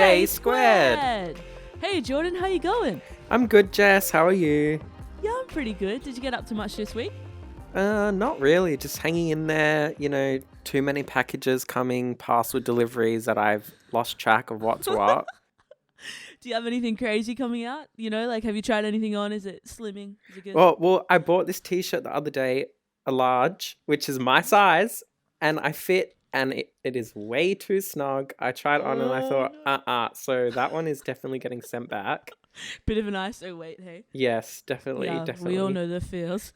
A squared. Hey Jordan, how you going? I'm good, Jess. How are you? Yeah, I'm pretty good. Did you get up to much this week? Not really. Just hanging in there. Too many packages coming, parcel deliveries that I've lost track of what's what. Do you have anything crazy coming out? Have you tried anything on? Is it slimming? Is it good? Well, I bought this t-shirt the other day, a large, which is my size, and I fit, and it is way too snug. I tried it on and I thought, so that one is definitely getting sent back. Bit of an ISO weight, hey? Yes, definitely, Yeah, definitely. we all know the feels.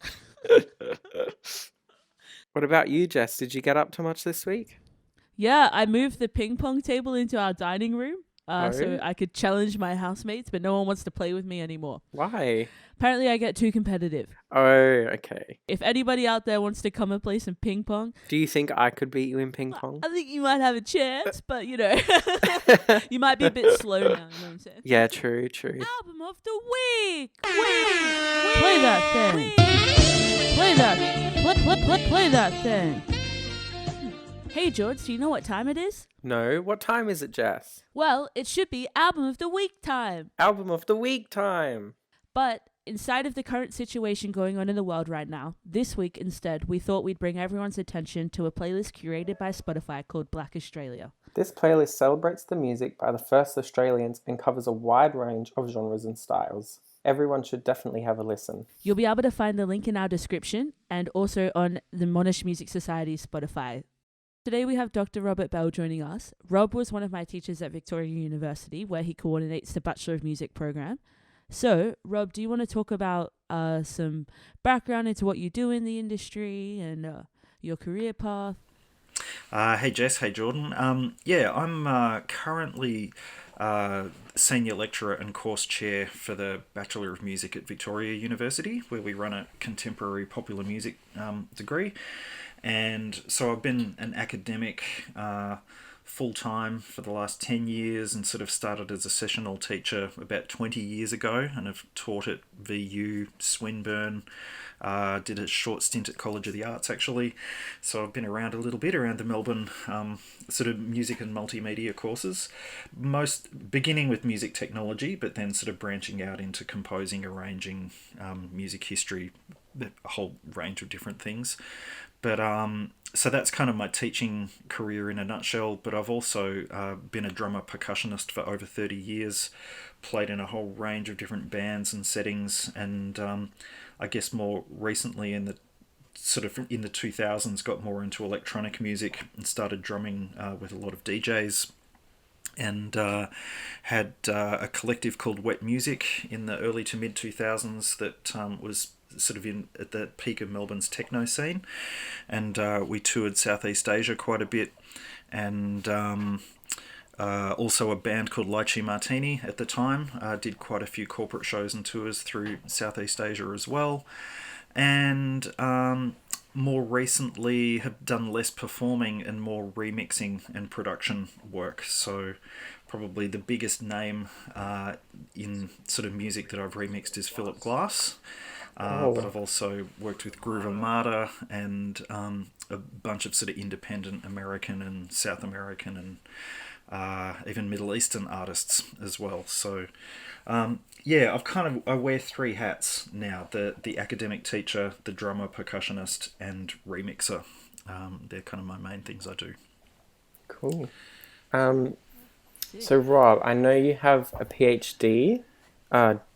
What about you, Jess? Did you get up to much this week? Yeah, I moved the ping pong table into our dining room so Oh? I could challenge my housemates, but no one wants to play with me anymore. Why? Apparently, I get too competitive. Oh, okay. If anybody out there wants to come and play some ping pong, Do you think I could beat you in ping pong? I think you might have a chance, but you might be a bit slow now. You know what I'm saying? Yeah, true. Album of the week. Play that thing. Play that. Play that thing. Hey George, do you know what time it is? No, what time is it, Jess? Well, it should be album of the week time. Album of the week time. But inside of the current situation going on in the world right now, this week instead, we thought we'd bring everyone's attention to a playlist curated by Spotify called Black Australia. This playlist celebrates the music by the first Australians and covers a wide range of genres and styles. Everyone should definitely have a listen. You'll be able to find the link in our description and also on the Monash Music Society's Spotify. Today we have Dr. Robert Bell joining us. Rob was one of my teachers at Victoria University, where he coordinates the Bachelor of Music program. So, Rob, do you want to talk about some background into what you do in the industry and your career path? Hey Jess, hey Jordan. I'm currently senior lecturer and course chair for the Bachelor of Music at Victoria University, where we run a contemporary popular music degree. And so I've been an academic full-time for the last 10 years and sort of started as a sessional teacher about 20 years ago and have taught at VU, Swinburne, did a short stint at College of the Arts actually. So I've been around a little bit around the Melbourne sort of music and multimedia courses, most beginning with music technology, but then sort of branching out into composing, arranging, music history, a whole range of different things. But so that's kind of my teaching career in a nutshell. But I've also been a drummer percussionist for over 30 years, played in a whole range of different bands and settings, and I guess more recently in the 2000s got more into electronic music and started drumming with a lot of DJs. And had a collective called Wet Music in the early to mid 2000s that was sort of at the peak of Melbourne's techno scene, and we toured Southeast Asia quite a bit, and also a band called Lychee Martini at the time, did quite a few corporate shows and tours through Southeast Asia as well, and more recently have done less performing and more remixing and production work. So probably the biggest name in sort of music that I've remixed is Philip Glass. But I've also worked with Groove Armada and a bunch of sort of independent American and South American and even Middle Eastern artists as well. So I wear three hats now: the academic teacher, the drummer, percussionist, and remixer. They're kind of my main things I do. Cool. So Rob, I know you have a PhD.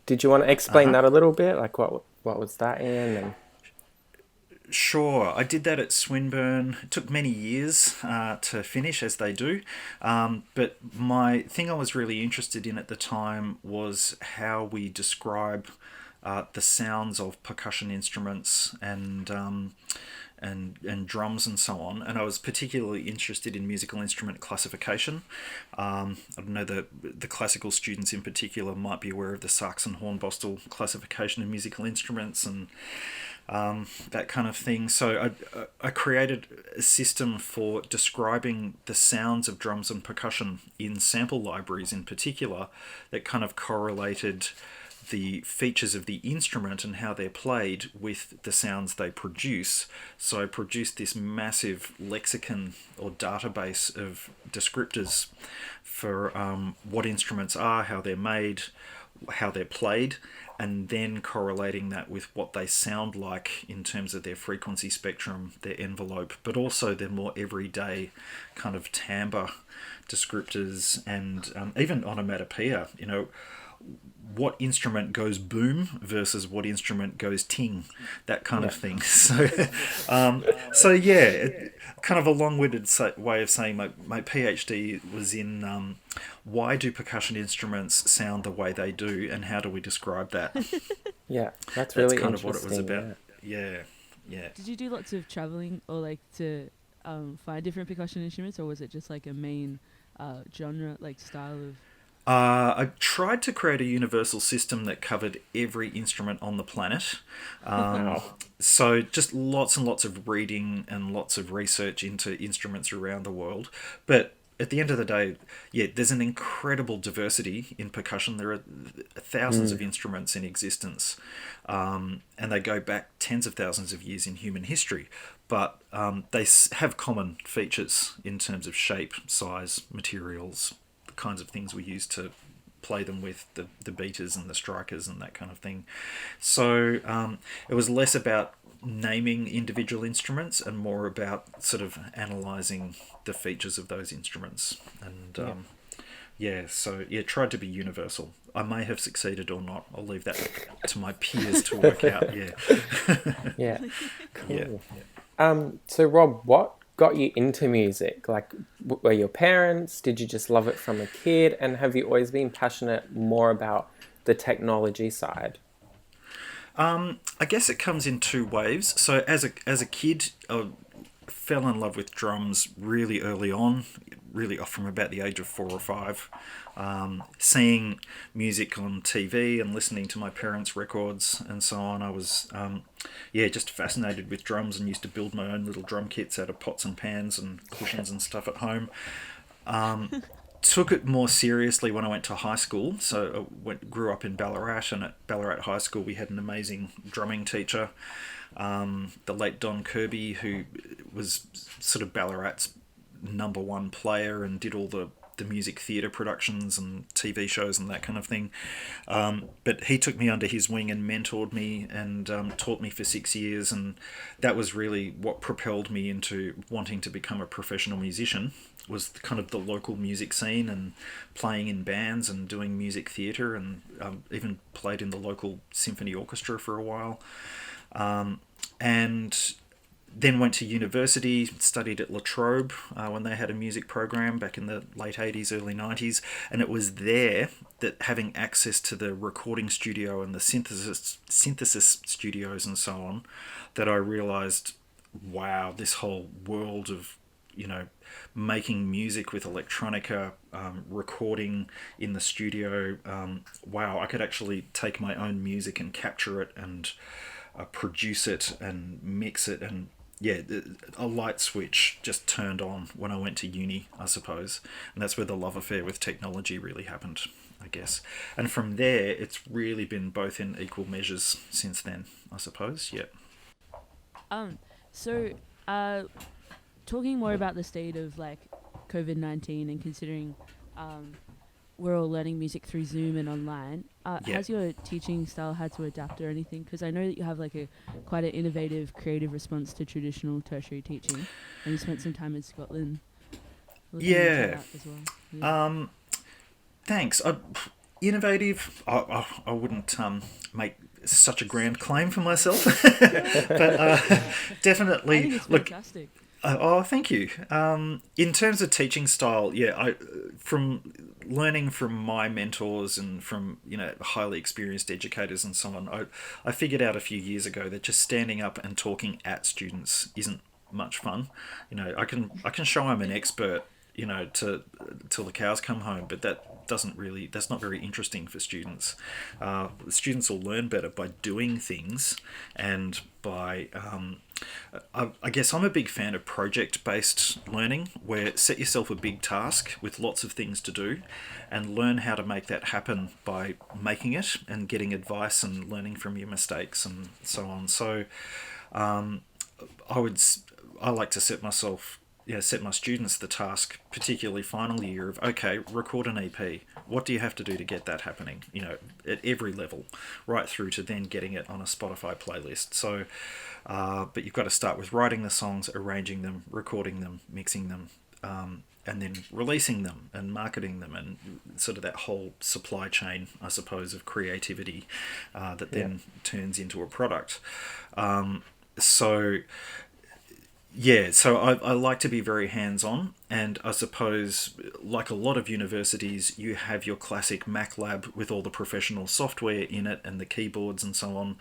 Did you want to explain that a little bit? Like what was that in? And... Sure, I did that at Swinburne. It took many years to finish, as they do. But my thing I was really interested in at the time was how we describe the sounds of percussion instruments and drums and so on. And I was particularly interested in musical instrument classification. I don't know, the classical students in particular might be aware of the Sarkson-Hornbostel classification of musical instruments and that kind of thing. So I created a system for describing the sounds of drums and percussion in sample libraries in particular that kind of correlated the features of the instrument and how they're played with the sounds they produce. So I produced this massive lexicon or database of descriptors for what instruments are, how they're made, how they're played, and then correlating that with what they sound like in terms of their frequency spectrum, their envelope, but also their more everyday kind of timbre descriptors, and even onomatopoeia. What instrument goes boom versus what instrument goes ting, that kind of thing. So yeah, kind of a long-winded way of saying my PhD was in why do percussion instruments sound the way they do, and how do we describe that? Yeah, that's That's really kind of what it was interesting. about. Yeah, yeah. Did you do lots of traveling or like to find different percussion instruments, or was it just like a main genre, like style of? I tried to create a universal system that covered every instrument on the planet. Um, Wow. so just lots and lots of reading and lots of research into instruments around the world. But at the end of the day, yeah, there's an incredible diversity in percussion. There are thousands of Mm. instruments in existence, and they go back tens of thousands of years in human history. But they have common features in terms of shape, size, materials, the kinds of things we use to play them with, the beaters and the strikers and that kind of thing. So it was less about naming individual instruments and more about sort of analysing the features of those instruments. And Yeah. yeah, so yeah, tried to be universal. I may have succeeded or not. I'll leave that to my peers to work out. Yeah, Yeah. yeah. Cool. So Rob, what got you into music? Like, were your parents? Did you just love it from a kid? And have you always been passionate more about the technology side? I guess it comes in two waves. So as a kid, I fell in love with drums really early on, really from about the age of 4 or 5. Seeing music on TV and listening to my parents' records and so on, I was yeah, just fascinated with drums and used to build my own little drum kits out of pots and pans and cushions and stuff at home. Took it more seriously when I went to high school. So I grew up in Ballarat, and at Ballarat High School we had an amazing drumming teacher, the late Don Kirby, who was sort of Ballarat's #1 player and did all the music theatre productions and TV shows and that kind of thing. But he took me under his wing and mentored me and taught me for 6 years, and that was really what propelled me into wanting to become a professional musician. Was kind of the local music scene and playing in bands and doing music theatre, and even played in the local symphony orchestra for a while. And then went to university, studied at La Trobe when they had a music program back in the late 80s, early 90s. And it was there that, having access to the recording studio and the synthesis studios and so on, that I realised, wow, this whole world of, making music with electronica, recording in the studio, wow, I could actually take my own music and capture it and produce it and mix it. And yeah, a light switch just turned on when I went to uni, I suppose. And that's where the love affair with technology really happened, I guess. And from there, it's really been both in equal measures since then, I suppose. Yeah. Um, so talking more about the state of like COVID-19 and considering um, we're all learning music through Zoom and online, Yeah. has your teaching style had to adapt or anything? Because I know that you have like a quite an innovative, creative response to traditional tertiary teaching, and you spent some time in Scotland looking into Yeah. that as well. Yeah. Thanks. Innovative. I wouldn't make such a grand claim for myself, but I definitely. think it's Look, fantastic. oh, thank you. In terms of teaching style, yeah, from learning from my mentors and from highly experienced educators and so on, I figured out a few years ago that just standing up and talking at students isn't much fun. I can show I'm an expert, till the cows come home, but that's not very interesting for students. Students will learn better by doing things and by I guess I'm a big fan of project-based learning, where set yourself a big task with lots of things to do and learn how to make that happen by making it and getting advice and learning from your mistakes and so on. So I would I like to set my students the task, particularly final year, of okay, record an EP. What do you have to do to get that happening? At every level, right through to then getting it on a Spotify playlist. So, but you've got to start with writing the songs, arranging them, recording them, mixing them, and then releasing them and marketing them, and sort of that whole supply chain, I suppose, of creativity that then turns into a product. So I like to be very hands-on, and I suppose, like a lot of universities, you have your classic Mac lab with all the professional software in it and the keyboards and so on,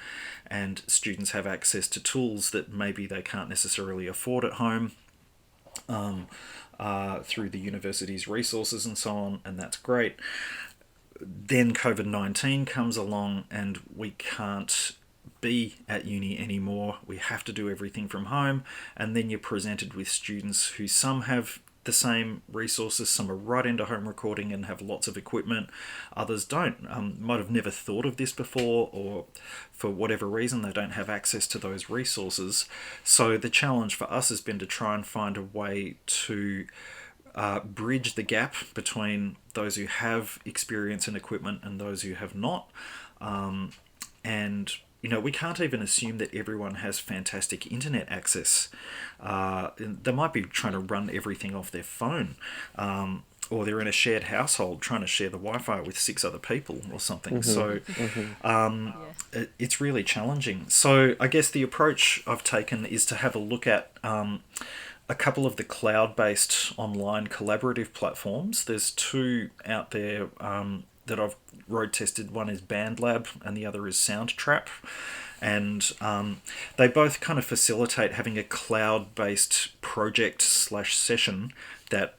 and students have access to tools that maybe they can't necessarily afford at home through the university's resources and so on, and that's great. Then COVID-19 comes along and we can't be at uni anymore. We have to do everything from home, and then you're presented with students who some have the same resources, some are right into home recording and have lots of equipment, others don't, might have never thought of this before, or for whatever reason they don't have access to those resources. So the challenge for us has been to try and find a way to bridge the gap between those who have experience and equipment and those who have not. And we can't even assume that everyone has fantastic internet access. They might be trying to run everything off their phone, or they're in a shared household trying to share the Wi-Fi with 6 other people or something. So it's really challenging. So I guess the approach I've taken is to have a look at a couple of the cloud-based online collaborative platforms. There's 2 out there that I've road tested. One is BandLab and the other is Soundtrap, and they both kind of facilitate having a cloud-based project/session that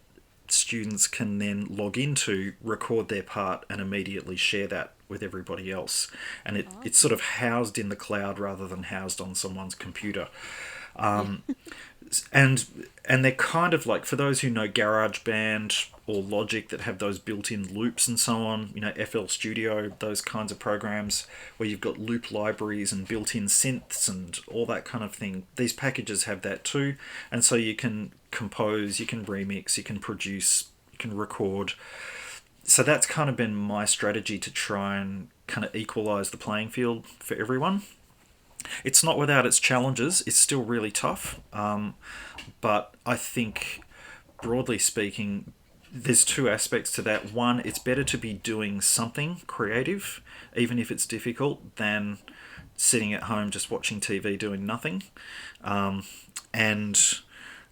students can then log into, record their part, and immediately share that with everybody else. And it's sort of housed in the cloud rather than housed on someone's computer. And they're kind of like, for those who know GarageBand or Logic, that have those built-in loops and so on, FL Studio, those kinds of programs where you've got loop libraries and built-in synths and all that kind of thing. These packages have that too, and so you can compose, you can remix, you can produce, you can record. So that's kind of been my strategy to try and kind of equalize the playing field for everyone. It's not without its challenges. It's still really tough. But I think, broadly speaking, there's 2 aspects to that. One, it's better to be doing something creative, even if it's difficult, than sitting at home just watching TV doing nothing. And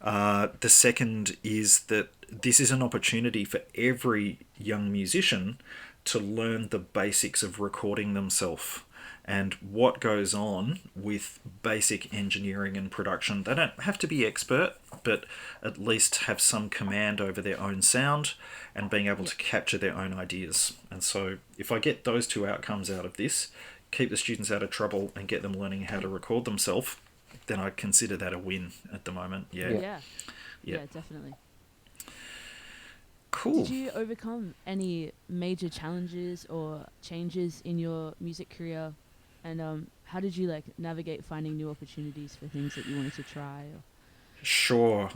the second is that this is an opportunity for every young musician to learn the basics of recording themselves and what goes on with basic engineering and production. They don't have to be expert, but at least have some command over their own sound and being able to capture their own ideas. And so if I get those 2 outcomes out of this, keep the students out of trouble and get them learning how to record themselves, then I consider that a win at the moment. Yeah, definitely. Cool. Did you overcome any major challenges or changes in your music career? And how did you navigate finding new opportunities for things that you wanted to try? Sure.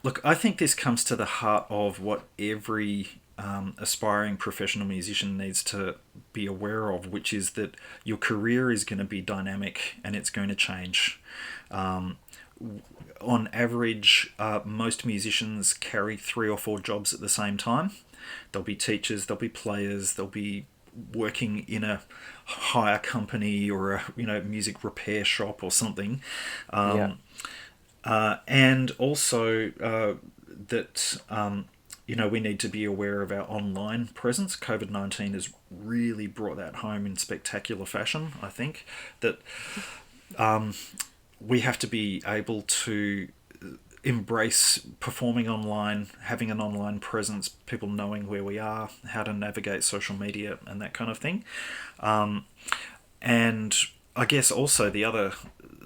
Look, I think this comes to the heart of what every aspiring professional musician needs to be aware of, which is that your career is going to be dynamic and it's going to change. On average, most musicians carry 3 or 4 jobs at the same time. There'll be teachers, there'll be players, there'll be working in a hire company or a music repair shop or something. And also that we need to be aware of our online presence. COVID-19 has really brought that home in spectacular fashion. I think that we have to be able to embrace performing online, having an online presence, people knowing where we are, how to navigate social media, and that kind of thing. And I guess also the other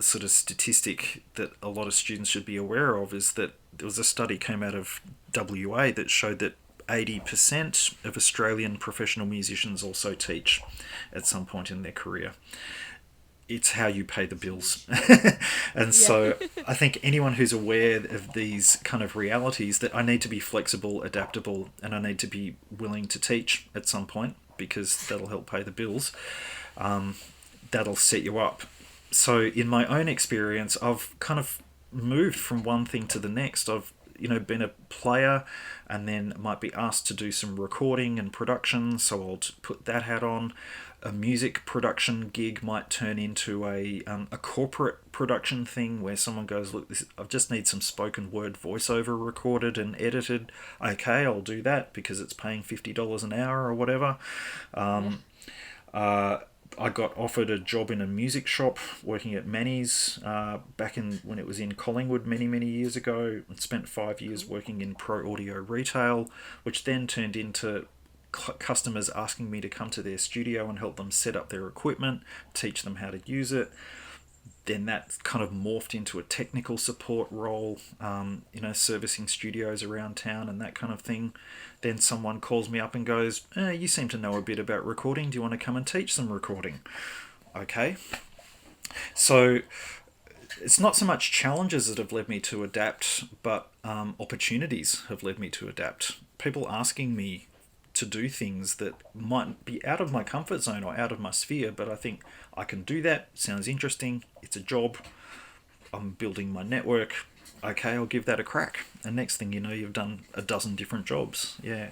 sort of statistic that a lot of students should be aware of is that there was a study came out of WA that showed that 80% of Australian professional musicians also teach at some point in their career. It's how you pay the bills. And so I think anyone who's aware of these kind of realities, that I need to be flexible, adaptable, and I need to be willing to teach at some point because that'll help pay the bills, that'll set you up. So in my own experience, I've kind of moved from one thing to the next. I've been a player and then might be asked to do some recording and production, so I'll put that hat on. A music production gig might turn into a corporate production thing where someone goes, look, I just need some spoken word voiceover recorded and edited. Okay, I'll do that because it's paying $50 an hour or whatever. I got offered a job in a music shop working at Manny's back in when it was in Collingwood many years ago, and spent 5 years working in pro audio retail, which then turned into customers asking me to come to their studio and help them set up their equipment, teach them how to use it. Then that kind of morphed into a technical support role, servicing studios around town and that kind of thing. Then someone calls me up and goes, you seem to know a bit about recording. Do you want to come and teach some recording? Okay. So it's not so much challenges that have led me to adapt, but opportunities have led me to adapt. People asking me to do things that might be out of my comfort zone or out of my sphere, but I think I can do that. Sounds interesting. It's a job. I'm building my network. Okay, I'll give that a crack. And next thing you know, you've done a dozen different jobs. Yeah.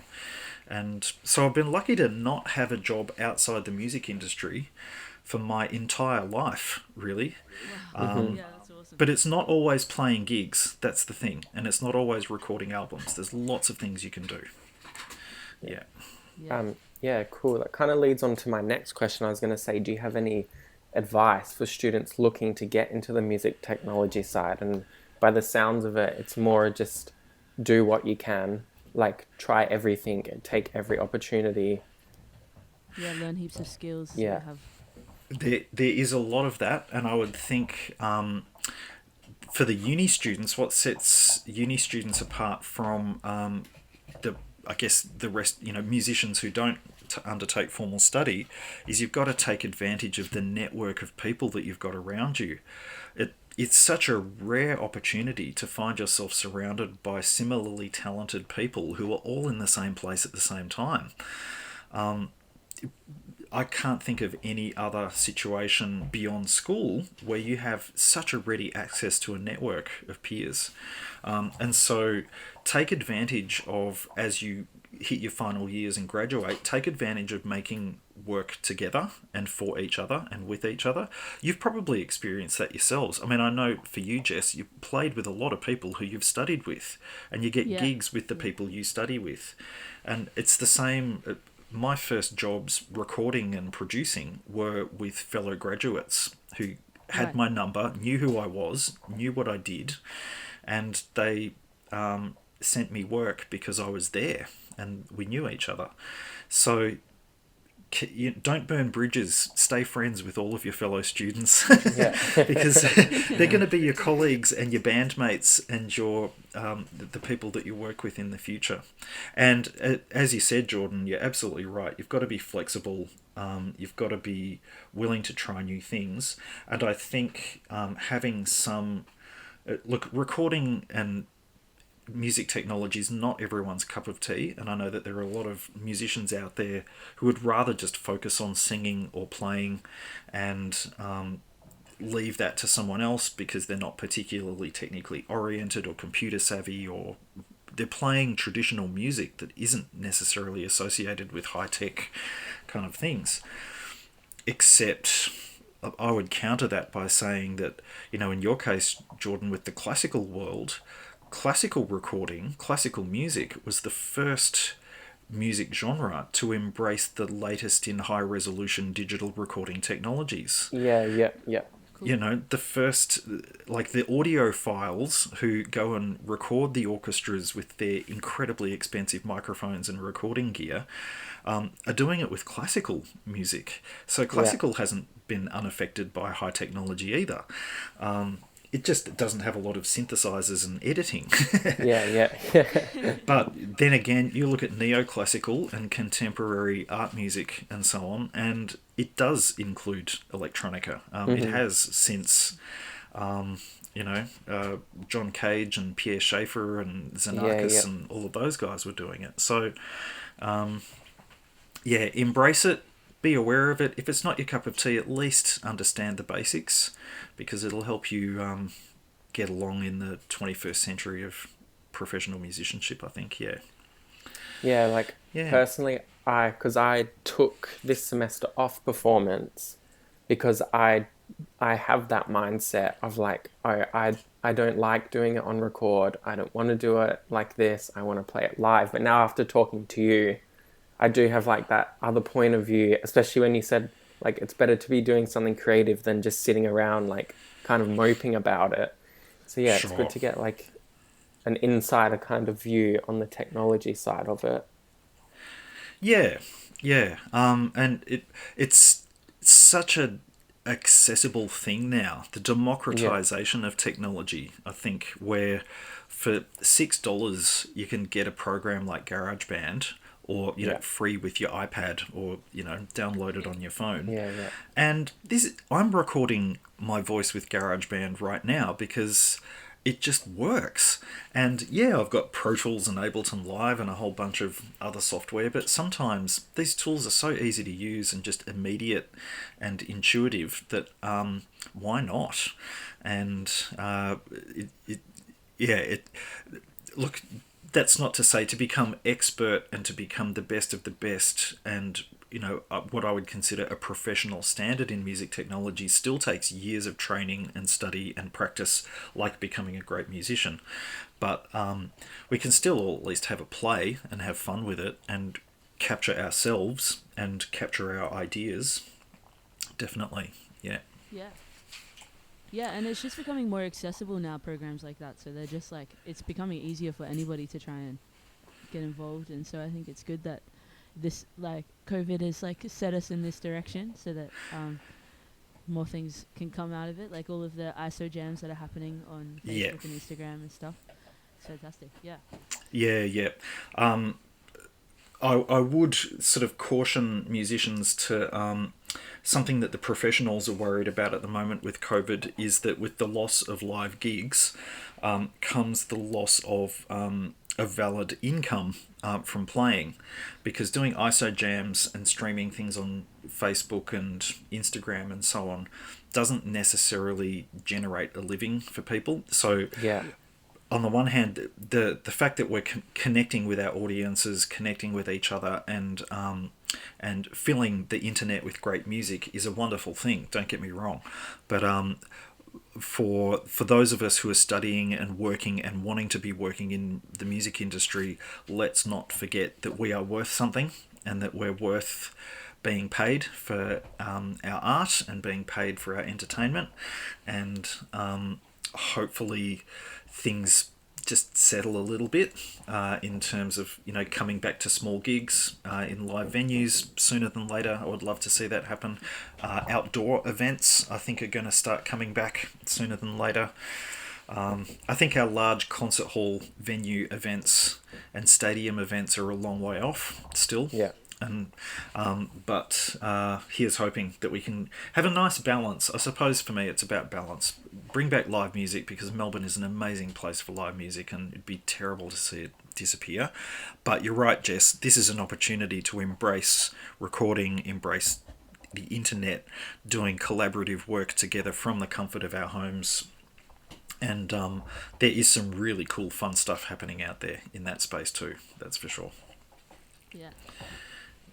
And so I've been lucky to not have a job outside the music industry for my entire life, really. Wow. Yeah, that's awesome. But it's not always playing gigs. That's the thing. And it's not always recording albums. There's lots of things you can do. Yeah. Yeah, cool. That kind of leads on to my next question. I was going to say, do you have any advice for students looking to get into the music technology side? And by the sounds of it, it's more just do what you can, like try everything and take every opportunity. Yeah, learn heaps of skills. Yeah. There is a lot of that, and I would think for the uni students, what sets uni students apart from the rest, musicians who don't undertake formal study, is you've got to take advantage of the network of people that you've got around you. It's such a rare opportunity to find yourself surrounded by similarly talented people who are all in the same place at the same time. I can't think of any other situation beyond school where you have such a ready access to a network of peers. And so take advantage of, as you hit your final years and graduate, take advantage of making work together and for each other and with each other. You've probably experienced that yourselves. I mean, I know for you, Jess, you've played with a lot of people who you've studied with, and you get gigs with the people you study with. And it's the same. My first jobs recording and producing were with fellow graduates who had my number, knew who I was, knew what I did, and they sent me work because I was there and we knew each other. So don't burn bridges. Stay friends with all of your fellow students because they're going to be your colleagues and your bandmates and your the people that you work with in the future. And as you said, Jordan, you're absolutely right. You've got to be flexible. You've got to be willing to try new things. And I think having some recording and music technology is not everyone's cup of tea, and I know that there are a lot of musicians out there who would rather just focus on singing or playing and leave that to someone else because they're not particularly technically oriented or computer savvy, or they're playing traditional music that isn't necessarily associated with high-tech kind of things. Except I would counter that by saying that, in your case, Jordan, with the classical world, classical recording, classical music was the first music genre to embrace the latest in high-resolution digital recording technologies. Yeah. you know, the first, like the audiophiles who go and record the orchestras with their incredibly expensive microphones and recording gear are doing it with classical music. So Yeah. classical hasn't been unaffected by high technology either. It just doesn't have a lot of synthesizers and editing. Yeah. Yeah. But then again, you look at neoclassical and contemporary art music and so on, and it does include electronica. It Hmm. has since, um, you know, John Cage and Pierre Schaeffer and Yeah. Xenakis Yeah. and all of those guys were doing it. So, yeah, embrace it. Be aware of it. If it's not your cup of tea, at least understand the basics, because it'll help you get along in the 21st century of professional musicianship, I think. Yeah. Yeah, like Yeah. personally, because I took this semester off performance because I have that mindset of like I don't like doing it on record. I don't want to do it like this. I want to play it live. But now after talking to you, I do have like that other point of view, especially when you said like it's better to be doing something creative than just sitting around like kind of moping about it. So yeah, it's good Sure. to get like an insider kind of view on the technology side of it. Yeah. Yeah. And it's such a accessible thing now. The Yeah, democratization of technology, I think, where for $6 you can get a program like GarageBand, or you know, yeah, free with your iPad, or you know, download it on your phone. yeah, yeah, And this, I'm recording my voice with GarageBand right now because it just works. And yeah, I've got Pro Tools and Ableton Live and a whole bunch of other software, but sometimes these tools are so easy to use and just immediate and intuitive that why not? And it yeah, it look, that's not to say to become expert and to become the best of the best, and you know, what I would consider a professional standard in music technology still takes years of training and study and practice, like becoming a great musician. But we can still all at least have a play and have fun with it and capture ourselves and capture our ideas. Definitely. Yeah. Yeah. Yeah, and it's just becoming more accessible now, programs like that. So they're just like, it's becoming easier for anybody to try and get involved. And so I think it's good that this, like, COVID has, like, set us in this direction so that more things can come out of it. Like all of the ISO jams that are happening on Yeah. Facebook and Instagram and stuff. It's fantastic. Yeah. Yeah. Yeah. Um, I would sort of caution musicians to something that the professionals are worried about at the moment with COVID is that with the loss of live gigs comes the loss of a valid income from playing, because doing ISO jams and streaming things on Facebook and Instagram and so on doesn't necessarily generate a living for people. So yeah, on the one hand, the fact that we're connecting with our audiences, connecting with each other, and filling the internet with great music is a wonderful thing. Don't get me wrong, but for those of us who are studying and working and wanting to be working in the music industry, let's not forget that we are worth something, and that we're worth being paid for our art and being paid for our entertainment, and hopefully things just settle a little bit in terms of, you know, coming back to small gigs in live venues sooner than later. I would love to see that happen. Outdoor events, I think, are going to start coming back sooner than later. I think our large concert hall venue events and stadium events are a long way off still. yeah, And but here's hoping that we can have a nice balance. I suppose for me it's about balance. Bring back live music, because Melbourne is an amazing place for live music, and it'd be terrible to see it disappear. But you're right, Jess. This is an opportunity to embrace recording, embrace the internet, doing collaborative work together from the comfort of our homes. And there is some really cool, fun stuff happening out there in that space too. That's for sure. Yeah.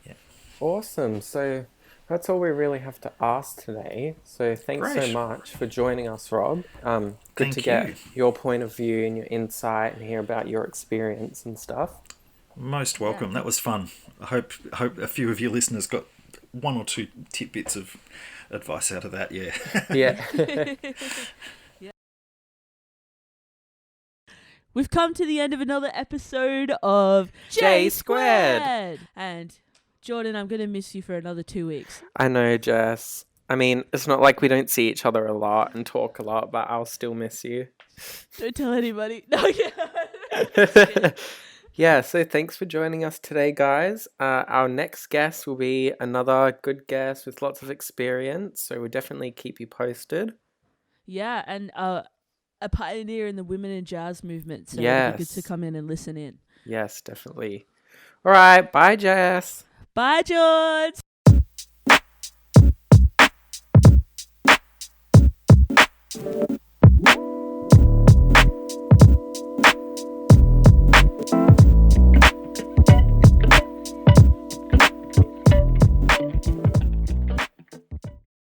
Yeah. awesome. So that's all we really have to ask today. So thanks so Great. much for joining us, Rob. Good to Thank you. get your point of view and your insight and hear about your experience and stuff. Most Yeah. welcome. That was fun. I hope a few of your listeners got one or two tidbits of advice out of that. Yeah. Yeah. Yeah. We've come to the end of another episode of J Squared. And Jordan, I'm going to miss you for another 2 weeks. I know, Jess. I mean, it's not like we don't see each other a lot and talk a lot, but I'll still miss you. Don't tell anybody. No, yeah. Yeah, so thanks for joining us today, guys. Our next guest will be another good guest with lots of experience, so we'll definitely keep you posted. Yeah, and a pioneer in the women in jazz movement, so it'll be good to come in and listen in. Yes, definitely. All right, bye, Jess. Bye, George.